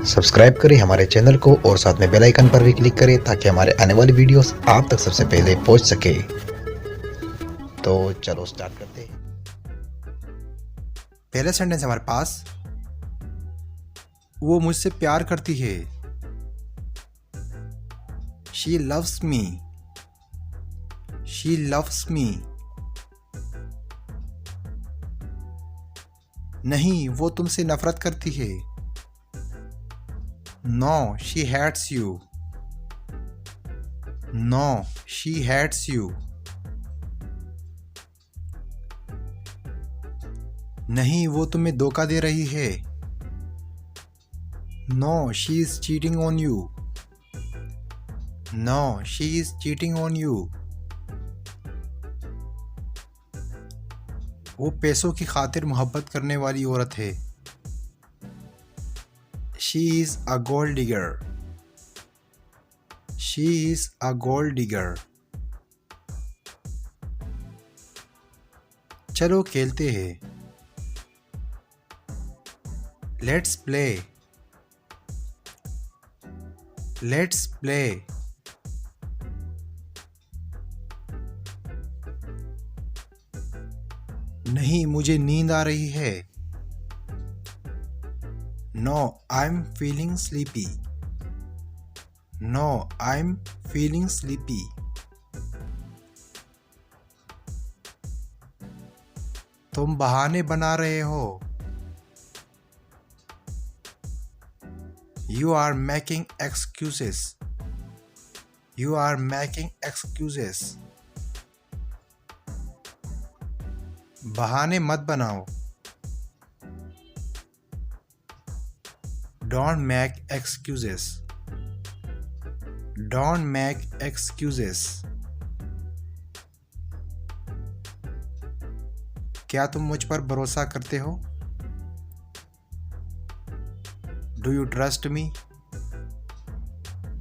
Subscribe करें हमारे channel को और साथ में बेल आइकन पर भी क्लिक करें ताकि हमारे आने वाली वीडियोस आप तक सबसे पहले पहुंच सके। तो चलो स्टार्ट करते हैं। पहला सेंटेंस हमारे पास, वो मुझसे प्यार करती है। She loves me. She loves me. नहीं, वो तुमसे नफरत करती है। No, she hates you. No, she hates you. नहीं, वो तुम्हें धोखा दे रही है। No, she is cheating on you. No, she is cheating on you. वो पैसों की खातिर मोहब्बत करने वाली औरत है। She is a gold digger. She is a gold digger. चलो खेलते हैं। Let's play. Let's play. नहीं, मुझे नींद आ रही है। No, I am feeling sleepy. No, I am feeling sleepy. तुम बहाने बना रहे हो। You are making excuses. You are making excuses. बहाने मत बनाओ। Don't make excuses. Don't make excuses. क्या तुम मुझ पर भरोसा करते हो? Do you trust me?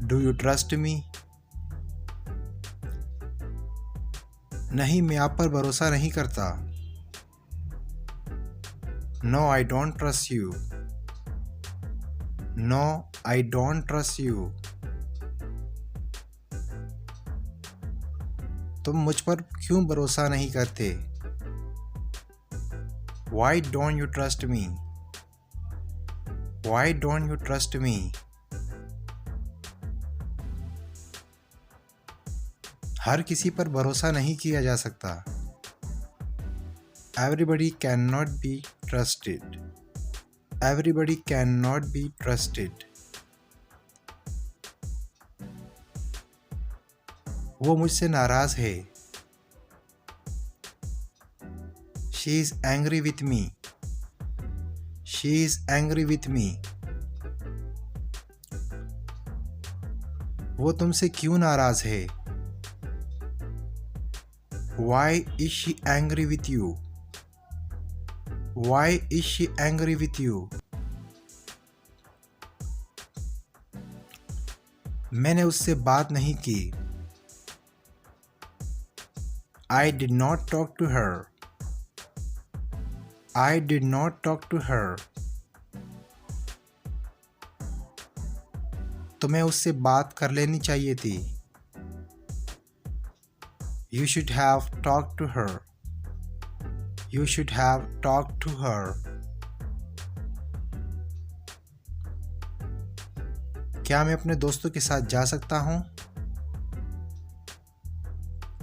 Do you trust me? नहीं, मैं आप पर भरोसा नहीं करता। No, I don't trust you. No, I don't trust you. तुम मुझ पर क्यों भरोसा नहीं करते? Why don't you trust me? Why don't you trust me? हर किसी पर भरोसा नहीं किया जा सकता। Everybody cannot be trusted. Everybody cannot be trusted. वो मुझसे नाराज है। She is angry with me. She is angry with me. वो तुमसे क्यों नाराज है? Why is she angry with you? Why is she angry with you? मैंने उससे बात नहीं की। I did not talk to her. I did not talk to her. तुम्हें उससे बात कर लेनी चाहिए थी। You should have talked to her. You should have talked to her. क्या मैं अपने दोस्तों के साथ जा सकता हूँ?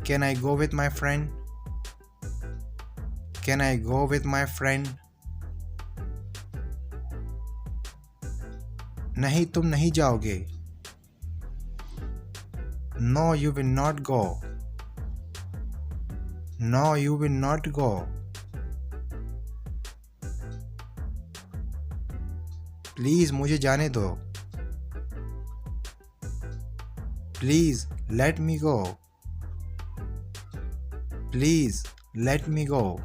Can I go with my friend? Can I go with my friend? नहीं, तुम नहीं जाओगे। No, you will not go. No, you will not go. Please मुझे जाने दो। Please let me go. Please let me go.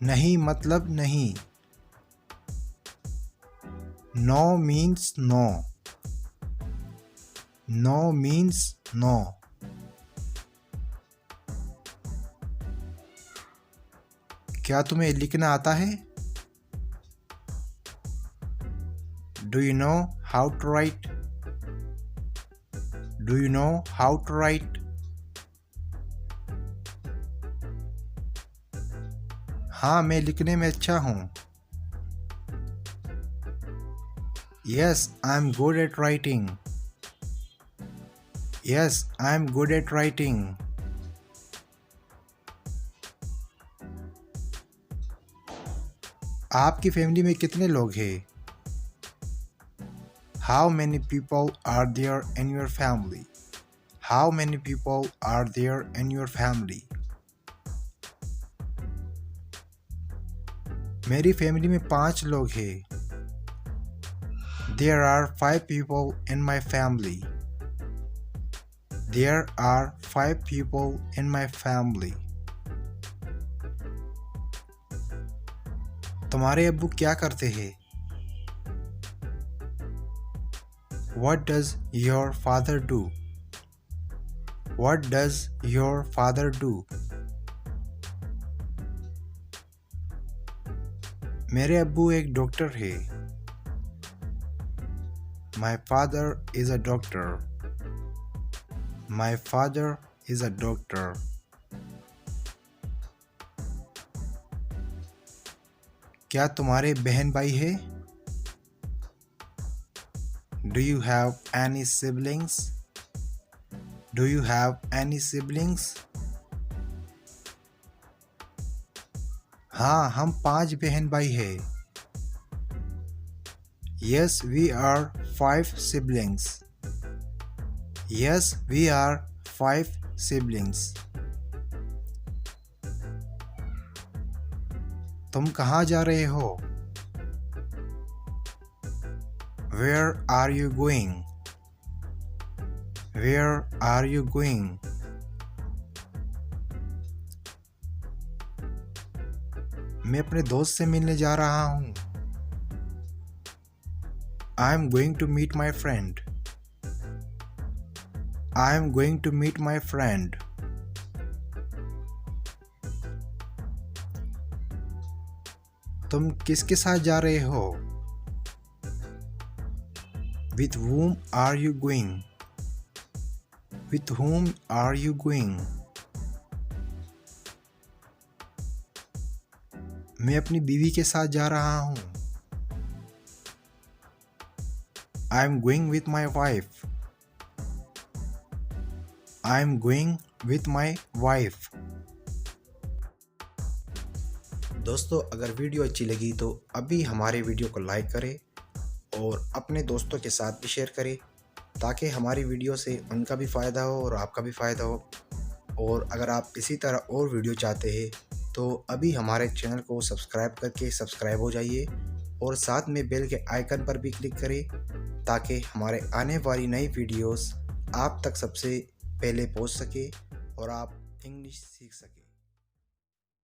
नहीं मतलब नहीं। No means no. No means no. क्या तुम्हें लिखना आता है? Do you know how to write? Do you know how to write? हाँ, मैं लिखने में अच्छा हूँ। Yes, I'm good at writing. Yes, I'm good at writing. आपकी फैमिली में कितने लोग हैं? How many people are there in your family? How many people are there in your family? मेरी फैमिली में 5 लोग हैं। There are 5 people in my family. There are 5 people in my family. तुम्हारे अब्बू क्या करते हैं? What does your father do? What does your father do? मेरे अब्बू एक डॉक्टर है। My father is a doctor. My father is a doctor. क्या तुम्हारे बहन भाई है? Do you have any siblings? Do you have any siblings? हाँ, हम 5 बहन भाई हैं। Yes, we are 5 siblings. Yes, we are 5 siblings. तुम कहाँ जा रहे हो? Where are you going? Where are you going? मैं अपने दोस्त से मिलने जा रहा हूँ। I am going to meet my friend. I am going to meet my friend. तुम किसके साथ जा रहे हो? With whom are you going? With whom are you going? मैं अपनी बीवी के साथ जा रहा हूँ। I am going with my wife. I am going with my wife. दोस्तों, अगर वीडियो अच्छी लगी तो अभी हमारे वीडियो को लाइक करें और अपने दोस्तों के साथ भी शेयर करें ताकि हमारी वीडियो से उनका भी फ़ायदा हो और आपका भी फ़ायदा हो। और अगर आप इसी तरह और वीडियो चाहते हैं तो अभी हमारे चैनल को सब्सक्राइब करके सब्सक्राइब हो जाइए और साथ में बेल के आइकन पर भी क्लिक करें ताकि हमारे आने वाली नई वीडियोस आप तक सबसे पहले पहुंच सके और आप इंग्लिश सीख सकें।